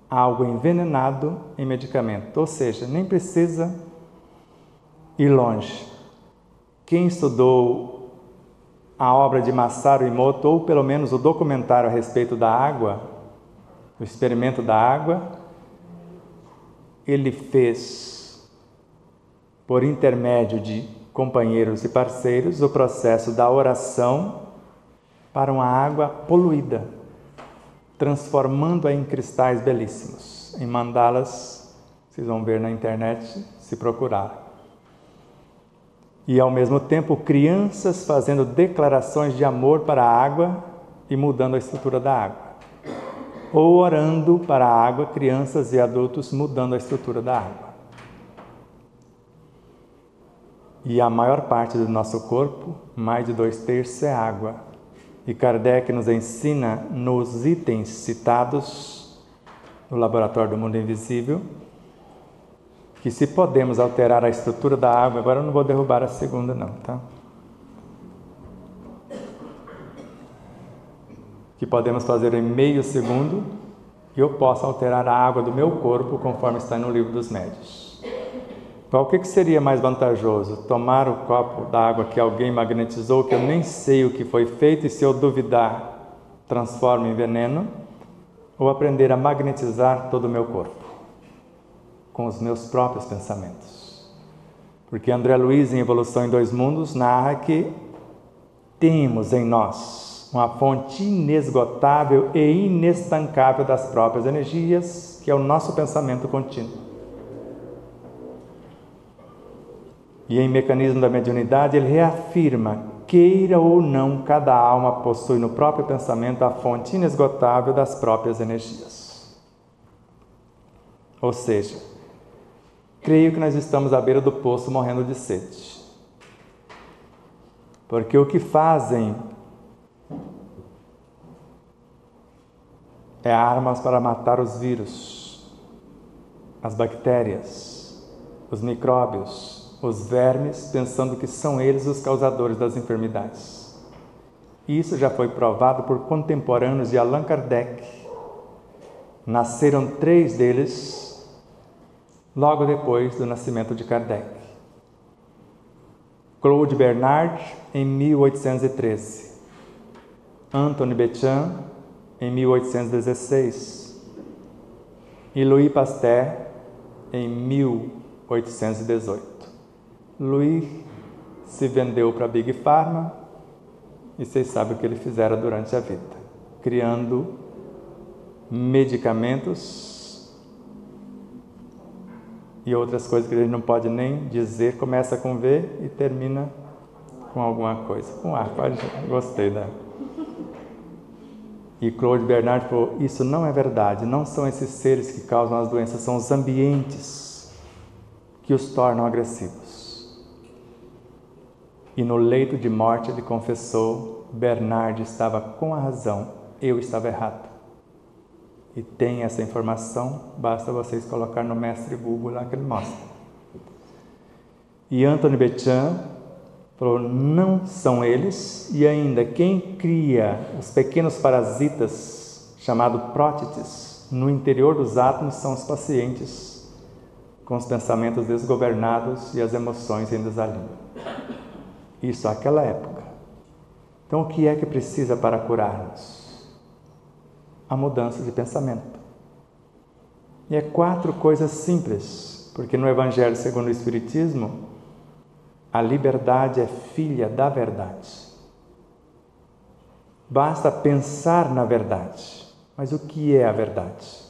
algo envenenado em medicamento. Ou seja, nem precisa ir longe. Quem estudou a obra de Masaru Emoto, ou pelo menos o documentário a respeito da água, o experimento da água, ele fez, por intermédio de companheiros e parceiros, o processo da oração para uma água poluída, transformando-a em cristais belíssimos, em mandalas, vocês vão ver na internet se procurar. E ao mesmo tempo crianças fazendo declarações de amor para a água e mudando a estrutura da água. Ou orando para a água, crianças e adultos mudando a estrutura da água. E a maior parte do nosso corpo, mais de 2/3 é água. E Kardec nos ensina nos itens citados no Laboratório do Mundo Invisível que se podemos alterar a estrutura da água, agora eu não vou derrubar a segunda não, tá? Que podemos fazer em meio segundo, e eu posso alterar a água do meu corpo, conforme está no Livro dos Médiuns. Então, o que seria mais vantajoso? Tomar o copo da água que alguém magnetizou, que eu nem sei o que foi feito, e se eu duvidar, transforma em veneno, ou aprender a magnetizar todo o meu corpo, com os meus próprios pensamentos. Porque André Luiz, em Evolução em Dois Mundos, narra que temos em nós uma fonte inesgotável e inestancável das próprias energias, que é o nosso pensamento contínuo. E em Mecanismo da Mediunidade, ele reafirma, queira ou não, cada alma possui no próprio pensamento a fonte inesgotável das próprias energias. Ou seja, creio que nós estamos à beira do poço morrendo de sede. Porque o que fazem é armas para matar os vírus, as bactérias, os micróbios, os vermes, pensando que são eles os causadores das enfermidades. Isso já foi provado por contemporâneos de Allan Kardec. Nasceram 3 deles logo depois do nascimento de Kardec. Claude Bernard, em 1813. Antoine Béchamp, em 1816. E Louis Pasteur, em 1818. Louis se vendeu para a Big Pharma e vocês sabem o que ele fizera durante a vida, criando medicamentos e outras coisas que ele não pode nem dizer, começa com V e termina com alguma coisa. Com A, quase gostei da... E Claude Bernard falou, isso não é verdade, não são esses seres que causam as doenças, são os ambientes que os tornam agressivos. E no leito de morte ele confessou, Bernard estava com a razão, eu estava errado. E tem essa informação, basta vocês colocar no Mestre Google lá que ele mostra. E Antoine Béchamp falou, não são eles, e ainda quem cria os pequenos parasitas, chamado prótites, no interior dos átomos são os pacientes, com os pensamentos desgovernados e as emoções em desalinho. Isso naquela época. Então, o que é que precisa para curar-nos? A mudança de pensamento. E é 4 coisas simples, porque no Evangelho segundo o Espiritismo, a liberdade é filha da verdade. Basta pensar na verdade. Mas o que é a verdade?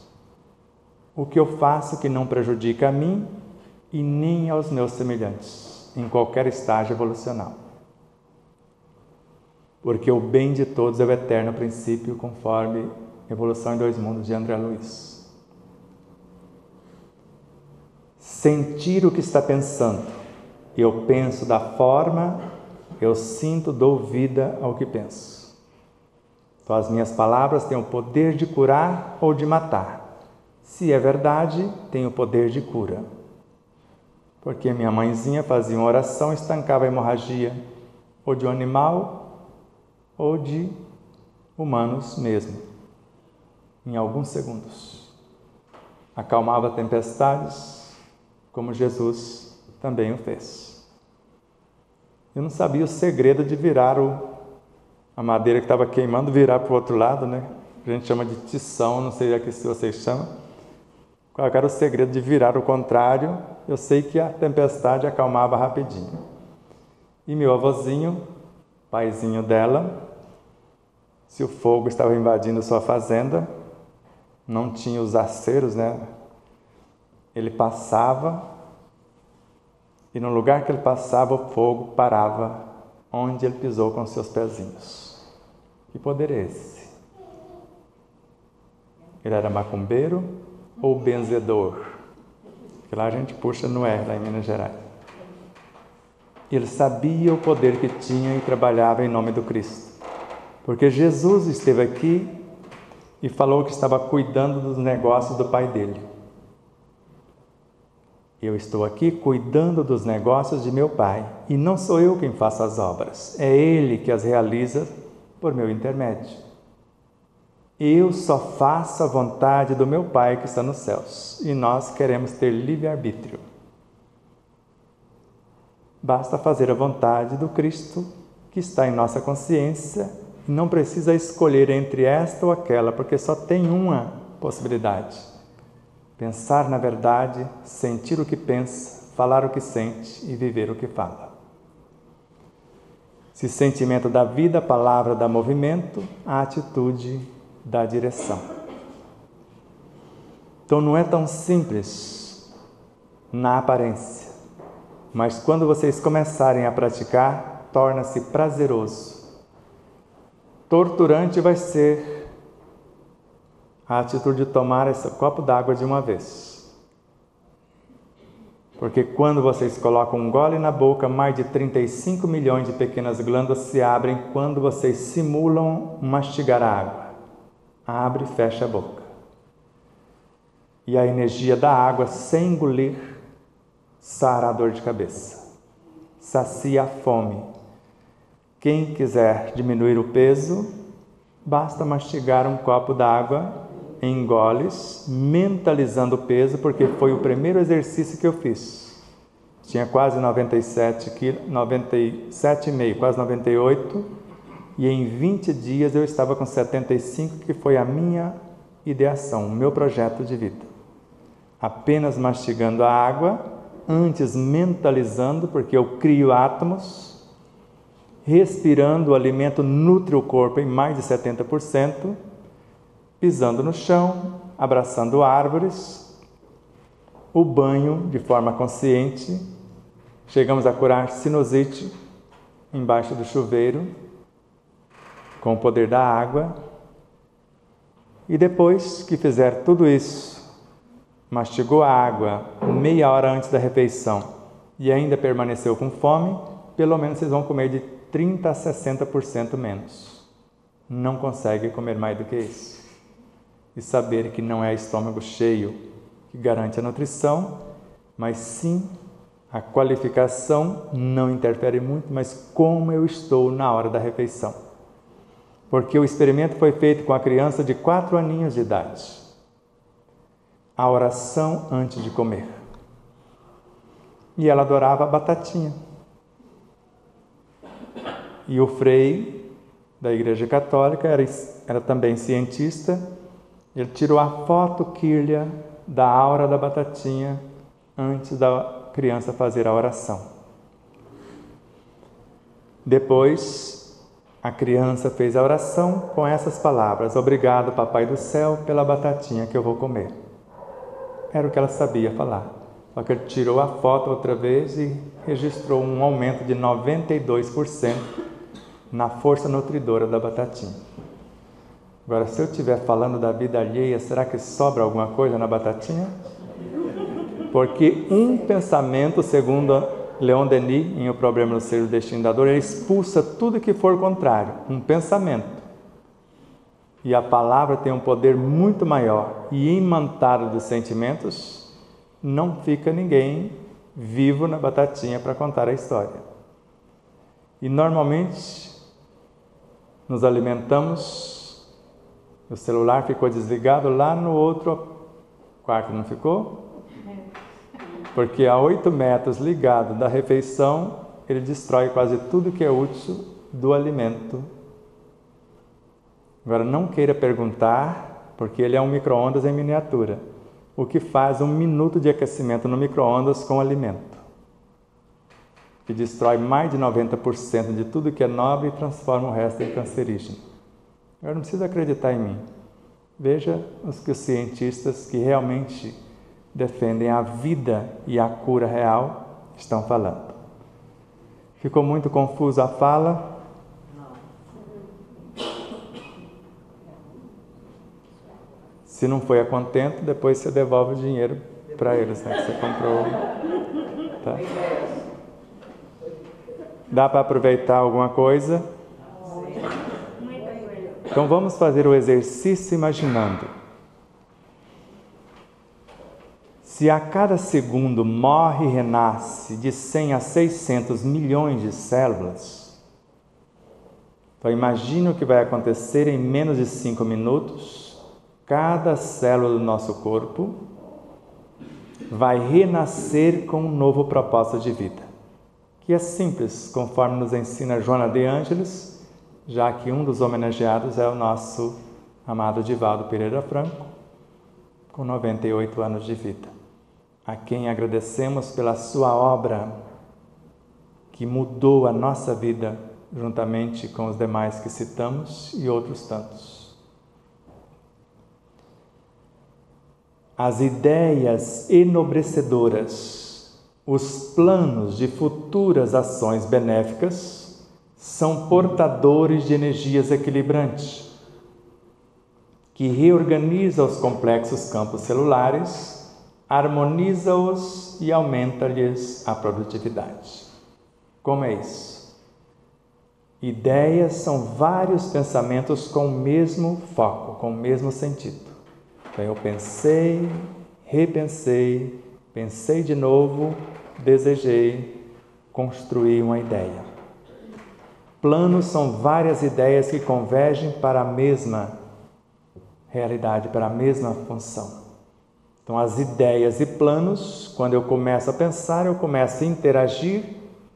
O que eu faço que não prejudica a mim e nem aos meus semelhantes, em qualquer estágio evolucional. Porque o bem de todos é o eterno princípio, conforme Evolução em Dois Mundos de André Luiz. Sentir o que está pensando. Eu penso da forma, eu sinto, dou vida ao que penso. Então as minhas palavras têm o poder de curar ou de matar. Se é verdade, tem o poder de cura. Porque minha mãezinha fazia uma oração e estancava a hemorragia, ou de um animal, ou de humanos mesmo, em alguns segundos. Acalmava tempestades, como Jesus também o fez. Eu não sabia o segredo de virar a madeira que estava queimando, virar para o outro lado, né? A gente chama de tição, não sei se vocês chamam. Qual era o segredo de virar o contrário? Eu sei que a tempestade acalmava rapidinho. E meu avôzinho, paizinho dela, se o fogo estava invadindo sua fazenda, não tinha os aceros, né? Ele passava e no lugar que ele passava o fogo parava onde ele pisou com seus pezinhos. Que poder é esse? Ele era macumbeiro ou benzedor? Que lá a gente puxa no R, lá em Minas Gerais. Ele sabia o poder que tinha e trabalhava em nome do Cristo. Porque Jesus esteve aqui e falou que estava cuidando dos negócios do pai dele. Eu estou aqui cuidando dos negócios de meu Pai, e não sou eu quem faço as obras, é Ele que as realiza por meu intermédio. Eu só faço a vontade do meu Pai que está nos céus, e nós queremos ter livre-arbítrio. Basta fazer a vontade do Cristo que está em nossa consciência, e não precisa escolher entre esta ou aquela, porque só tem uma possibilidade. Pensar na verdade, sentir o que pensa, falar o que sente e viver o que fala. Se sentimento dá vida, a palavra dá movimento, a atitude dá direção. Então não é tão simples na aparência, mas quando vocês começarem a praticar, torna-se prazeroso. Torturante vai ser a atitude de tomar esse copo d'água de uma vez. Porque quando vocês colocam um gole na boca, mais de 35 milhões de pequenas glândulas se abrem quando vocês simulam mastigar a água. Abre e fecha a boca. E a energia da água, sem engolir, sara a dor de cabeça. Sacia a fome. Quem quiser diminuir o peso, basta mastigar um copo d'água em goles, mentalizando o peso, porque foi o primeiro exercício que eu fiz. Tinha quase 97 quilos, 97,5, quase 98, e em 20 dias eu estava com 75, que foi a minha ideação, o meu projeto de vida. Apenas mastigando a água, antes mentalizando, porque eu crio átomos, respirando, o alimento nutre o corpo em mais de 70%, pisando no chão, abraçando árvores, o banho de forma consciente. Chegamos a curar sinusite embaixo do chuveiro, com o poder da água. E depois que fizer tudo isso, mastigou a água meia hora antes da refeição e ainda permaneceu com fome, pelo menos vocês vão comer de 30% a 60% menos. Não consegue comer mais do que isso. E saber que não é estômago cheio que garante a nutrição, mas sim a qualificação não interfere muito, mas como eu estou na hora da refeição. Porque o experimento foi feito com a criança de 4 aninhos de idade. A oração antes de comer. E ela adorava a batatinha. E o frei da Igreja Católica era também cientista. Ele tirou a foto Kirlia da aura da batatinha antes da criança fazer a oração. Depois, a criança fez a oração com essas palavras: obrigado, Papai do Céu, pela batatinha que eu vou comer. Era o que ela sabia falar. Só que ele tirou a foto outra vez e registrou um aumento de 92% na força nutridora da batatinha. Agora, se eu estiver falando da vida alheia, será que sobra alguma coisa na batatinha? Porque um pensamento, segundo Leon Denis, em O Problema do Ser e do Destino da Dor, ele expulsa tudo que for contrário. Um pensamento. E a palavra tem um poder muito maior. E imantado dos sentimentos, não fica ninguém vivo na batatinha para contar a história. E normalmente, nos alimentamos. O celular ficou desligado lá no outro quarto, não ficou? Porque a 8 metros ligado da refeição, ele destrói quase tudo que é útil do alimento. Agora, não queira perguntar, porque ele é um micro-ondas em miniatura. O que faz 1 minuto de aquecimento no micro-ondas com alimento? Que destrói mais de 90% de tudo que é nobre e transforma o resto em cancerígeno. Agora não precisa acreditar em mim. Veja os cientistas que realmente defendem a vida e a cura real estão falando. Ficou muito confusa a fala? Se não foi a contento, depois você devolve o dinheiro para eles, né, que você comprou. Tá? Dá para aproveitar alguma coisa? Então vamos fazer o exercício imaginando. Se a cada segundo morre e renasce de 100 a 600 milhões de células, então imagine o que vai acontecer em menos de 5 minutos. Cada célula do nosso corpo vai renascer com um novo propósito de vida, que é simples, conforme nos ensina Joana de Ângeles, já que um dos homenageados é o nosso amado Divaldo Pereira Franco, com 98 anos de vida, a quem agradecemos pela sua obra que mudou a nossa vida, juntamente com os demais que citamos e outros tantos. As ideias enobrecedoras, os planos de futuras ações benéficas são portadores de energias equilibrantes, que reorganiza os complexos campos celulares, harmoniza-os e aumenta-lhes a produtividade. Como é isso? Ideias são vários pensamentos com o mesmo foco, com o mesmo sentido. Então eu pensei, repensei, pensei de novo, desejei, construí uma ideia. Planos são várias ideias que convergem para a mesma realidade, para a mesma função. Então as ideias e planos, quando eu começo a pensar, eu começo a interagir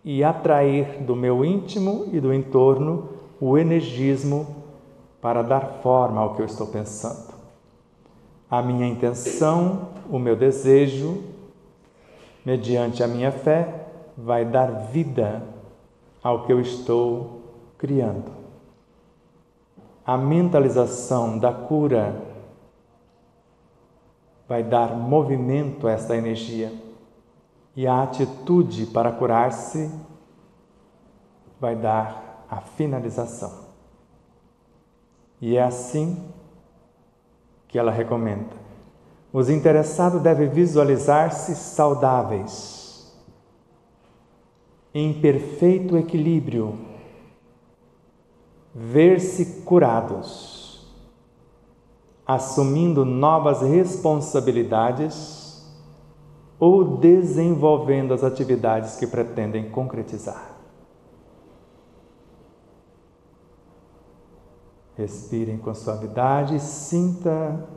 e atrair do meu íntimo e do entorno o energismo para dar forma ao que eu estou pensando. A minha intenção, o meu desejo, mediante a minha fé, vai dar vida ao que eu estou criando. A mentalização da cura vai dar movimento a esta energia. E a atitude para curar-se vai dar a finalização. E é assim que ela recomenda. Os interessados devem visualizar-se saudáveis, em perfeito equilíbrio, ver-se curados, assumindo novas responsabilidades ou desenvolvendo as atividades que pretendem concretizar. Respirem com suavidade e sinta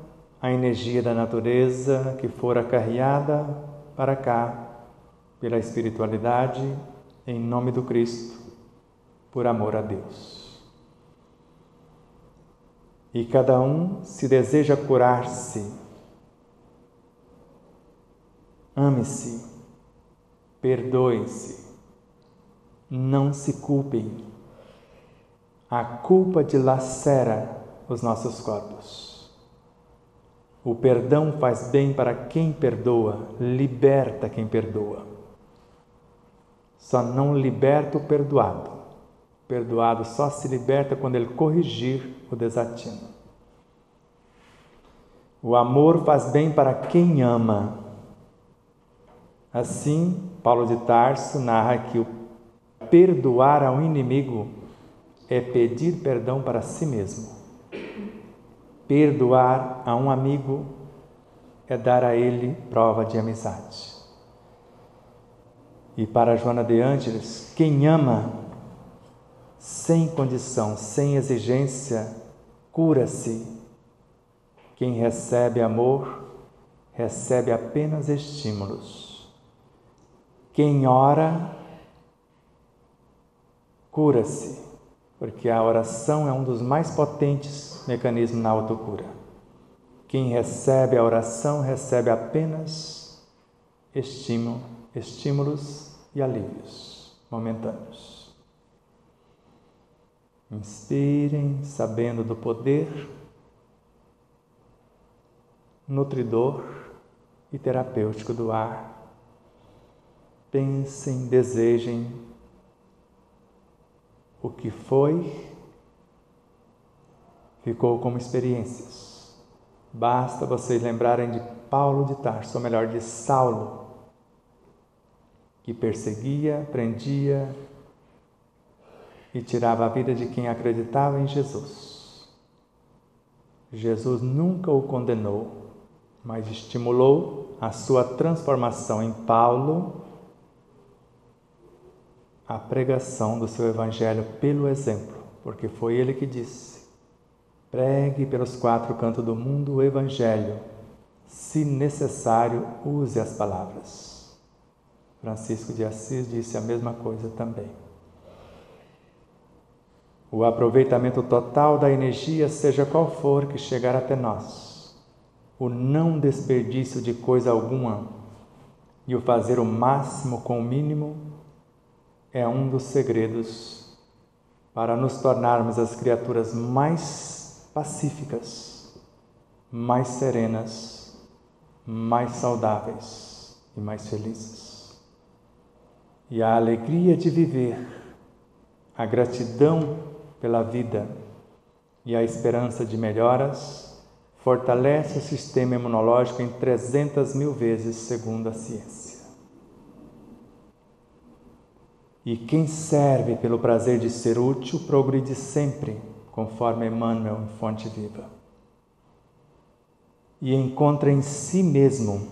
a energia da natureza que for acarreada para cá pela espiritualidade, em nome do Cristo, por amor a Deus. E cada um, se deseja curar-se, ame-se, perdoe-se, não se culpem. A culpa dilacera os nossos corpos. O perdão faz bem para quem perdoa, liberta quem perdoa. Só não liberta o perdoado. O perdoado só se liberta quando ele corrigir o desatino. O amor faz bem para quem ama. Assim, Paulo de Tarso narra que o perdoar ao inimigo é pedir perdão para si mesmo. Perdoar a um amigo é dar a ele prova de amizade. E para Joana de Ângeles, quem ama, sem condição, sem exigência, cura-se. Quem recebe amor, recebe apenas estímulos. Quem ora, cura-se, porque a oração é um dos mais potentes mecanismos na autocura. Quem recebe a oração, recebe apenas estímulos e alívios momentâneos. Inspirem, sabendo do poder nutridor e terapêutico do ar. Pensem, desejem o que foi, ficou como experiências. Basta vocês lembrarem de Paulo de Tarso, ou melhor, de Saulo, que perseguia, prendia e tirava a vida de quem acreditava em Jesus. Jesus nunca o condenou, mas estimulou a sua transformação em Paulo, a pregação do seu evangelho pelo exemplo, porque foi ele que disse: pregue pelos 4 cantos do mundo o evangelho, se necessário, use as palavras. Francisco de Assis disse a mesma coisa também. O aproveitamento total da energia, seja qual for que chegar até nós, o não desperdício de coisa alguma e o fazer o máximo com o mínimo é um dos segredos para nos tornarmos as criaturas mais pacíficas, mais serenas, mais saudáveis e mais felizes. E a alegria de viver, a gratidão pela vida e a esperança de melhoras fortalece o sistema imunológico em 300.000 vezes, segundo a ciência. E quem serve pelo prazer de ser útil progride sempre, conforme Emmanuel em Fonte Viva. E encontra em si mesmo,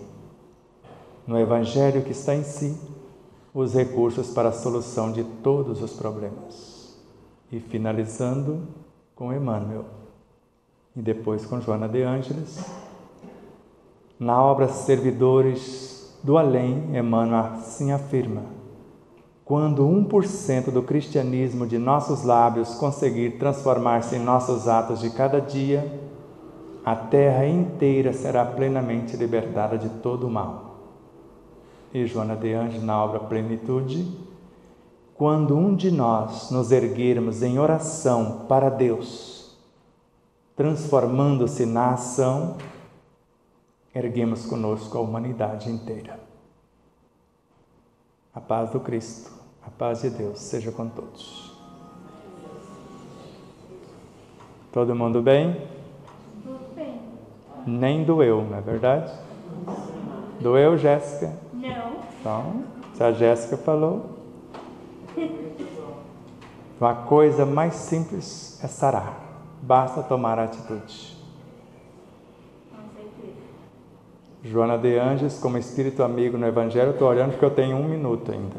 no Evangelho que está em si, os recursos para a solução de todos os problemas. E finalizando com Emmanuel, e depois com Joana de Ângeles, na obra Servidores do Além, Emmanuel assim afirma: quando 1% do cristianismo de nossos lábios conseguir transformar-se em nossos atos de cada dia, a terra inteira será plenamente libertada de todo o mal. E Joana de Ângeles, na obra Plenitude: quando um de nós nos erguermos em oração para Deus, transformando-se na ação, erguemos conosco a humanidade inteira. A paz do Cristo, a paz de Deus seja com todos. Todo mundo bem? Tudo bem. Nem doeu, não é verdade? Doeu, Jéssica? Não. Então, se a Jéssica falou, a coisa mais simples é sarar. Basta tomar a atitude. Com certeza. Joana de Ângeles, como espírito amigo no Evangelho, estou olhando porque eu tenho 1 minuto ainda.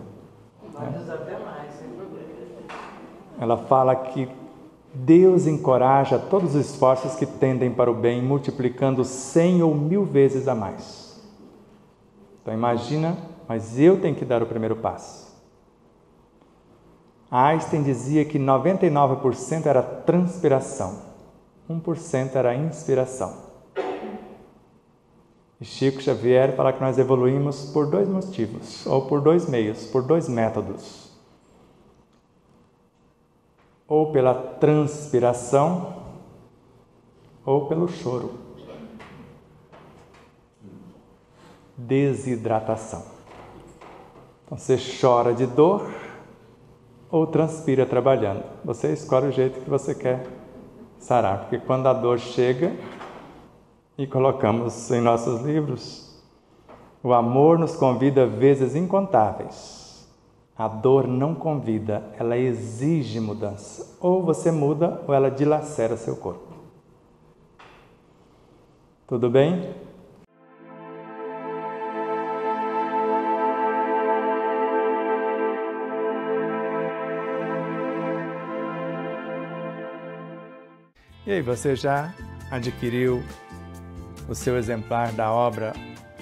Mas até mais, sem problema. Ela fala que Deus encoraja todos os esforços que tendem para o bem, multiplicando 100 ou 1000 vezes a mais. Então imagina, mas eu tenho que dar o primeiro passo. Einstein dizia que 99% era transpiração, 1% era inspiração. E Chico Xavier fala que nós evoluímos por 2 motivos, ou por 2 meios, por 2 métodos. Ou pela transpiração, ou pelo choro. Desidratação. Então você chora de dor ou transpira trabalhando. Você escolhe o jeito que você quer sarar, porque quando a dor chega, e colocamos em nossos livros, o amor nos convida vezes incontáveis. A dor não convida, ela exige mudança. Ou você muda, ou ela dilacera seu corpo. Tudo bem? E aí, você já adquiriu o seu exemplar da obra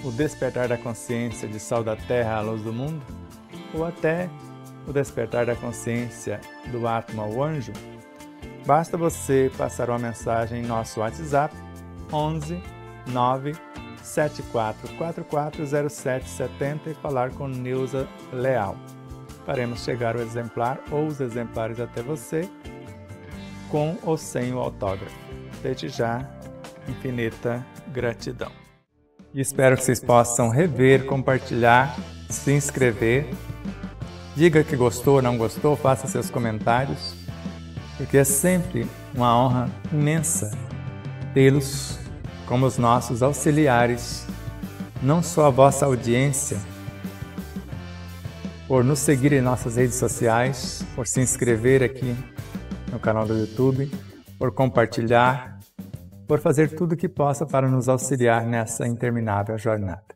O Despertar da Consciência de Sal da Terra à Luz do Mundo? Ou até O Despertar da Consciência do Átomo ao Anjo? Basta você passar uma mensagem em nosso WhatsApp 11 9 74440770 e falar com Neuza Leal. Faremos chegar o exemplar ou os exemplares até você, com ou sem o autógrafo. Desde já, infinita gratidão. E espero que vocês possam rever, compartilhar, se inscrever. Diga que gostou ou não gostou, faça seus comentários, porque é sempre uma honra imensa tê-los como os nossos auxiliares, não só a vossa audiência, por nos seguir em nossas redes sociais, por se inscrever aqui no canal do YouTube, por compartilhar por fazer tudo o que possa para nos auxiliar nessa interminável jornada.